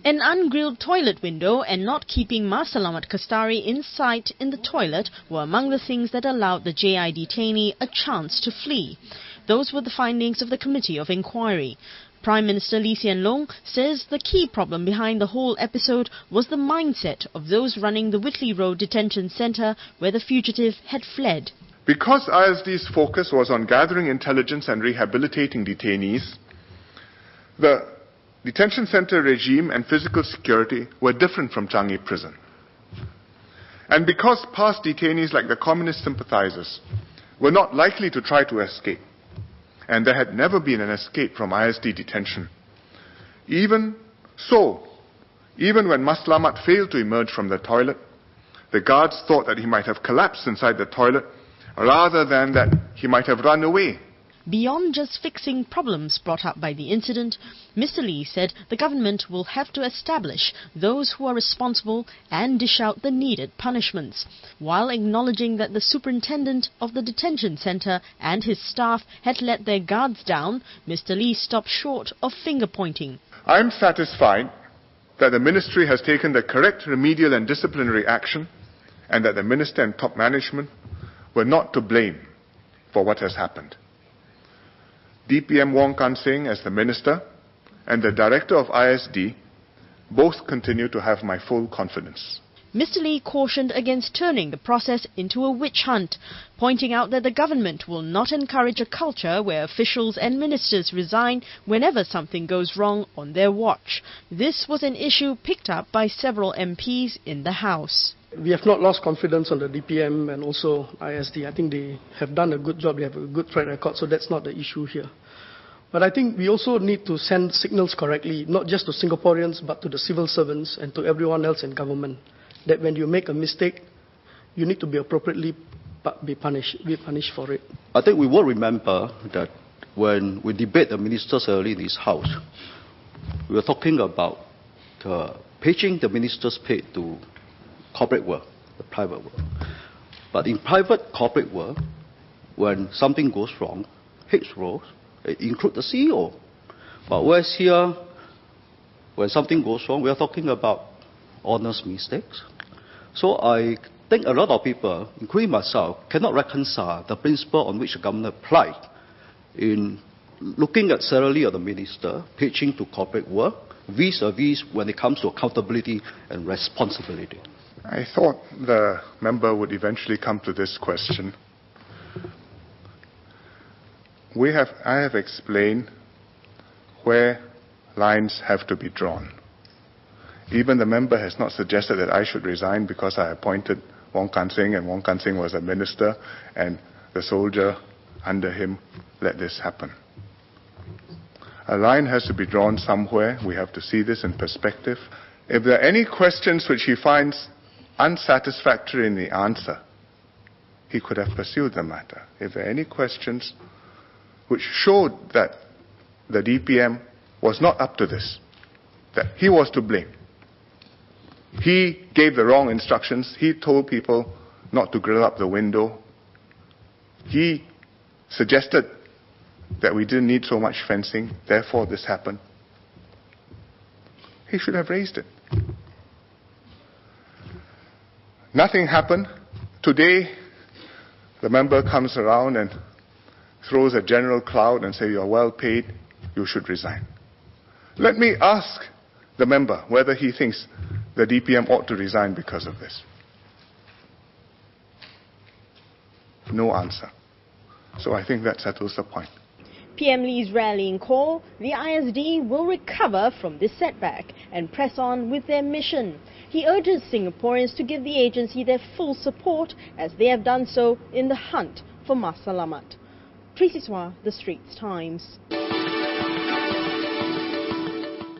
An ungrilled toilet window and not keeping Selamat Kastari in sight in the toilet were among the things that allowed the JI detainee a chance to flee. Those were the findings of the Committee of Inquiry. Prime Minister Lee Hsien Loong says the key problem behind the whole episode was the mindset of those running the Whitley Road Detention Centre where the fugitive had fled. Because ISD's focus was on gathering intelligence and rehabilitating detainees, the detention centre regime and physical security were different from Changi Prison. And because past detainees like the communist sympathizers were not likely to try to escape, and there had never been an escape from ISD detention, even when Selamat failed to emerge from the toilet, the guards thought that he might have collapsed inside the toilet rather than that he might have run away. Beyond just fixing problems brought up by the incident, Mr. Lee said the government will have to establish those who are responsible and dish out the needed punishments. While acknowledging that the superintendent of the detention centre and his staff had let their guards down, Mr. Lee stopped short of finger-pointing. I am satisfied that the ministry has taken the correct remedial and disciplinary action and that the minister and top management were not to blame for what has happened. DPM Wong Kan Seng as the minister and the director of ISD both continue to have my full confidence. Mr. Lee cautioned against turning the process into a witch hunt, pointing out that the government will not encourage a culture where officials and ministers resign whenever something goes wrong on their watch. This was an issue picked up by several MPs in the House. We have not lost confidence on the DPM and also ISD. I think they have done a good job, they have a good track record, so that's not the issue here. But I think we also need to send signals correctly, not just to Singaporeans, but to the civil servants and to everyone else in government, that when you make a mistake, you need to be appropriately be punished for it. I think we will remember that when we debate the ministers early in this House, we were talking about pitching the ministers paid to corporate world, the private world. But in private corporate world, when something goes wrong, heads rolls, it includes the CEO. But whereas here, when something goes wrong, we are talking about honest mistakes. So I think a lot of people, including myself, cannot reconcile the principle on which the government applied in looking at salary of the minister, pitching to corporate world, vis-a-vis when it comes to accountability and responsibility. I thought the member would eventually come to this question. I have explained where lines have to be drawn. Even the member has not suggested that I should resign because I appointed Wong Kan Seng and Wong Kan Seng was a minister and the soldier under him let this happen. A line has to be drawn somewhere. We have to see this in perspective. If there are any questions which he finds unsatisfactory in the answer, he could have pursued the matter. If there are any questions which showed that the DPM was not up to this, that he was to blame, he gave the wrong instructions, he told people not to grill up the window, he suggested that we didn't need so much fencing, therefore this happened, he should have raised it. Nothing happened. Today, the member comes around and throws a general cloud and says, "You're well paid, you should resign." Let me ask the member whether he thinks the DPM ought to resign because of this. No answer. So I think that settles the point. PM Lee's rallying call, the ISD will recover from this setback and press on with their mission. He urges Singaporeans to give the agency their full support as they have done so in the hunt for Selamat. Tracy Swa, The Straits Times.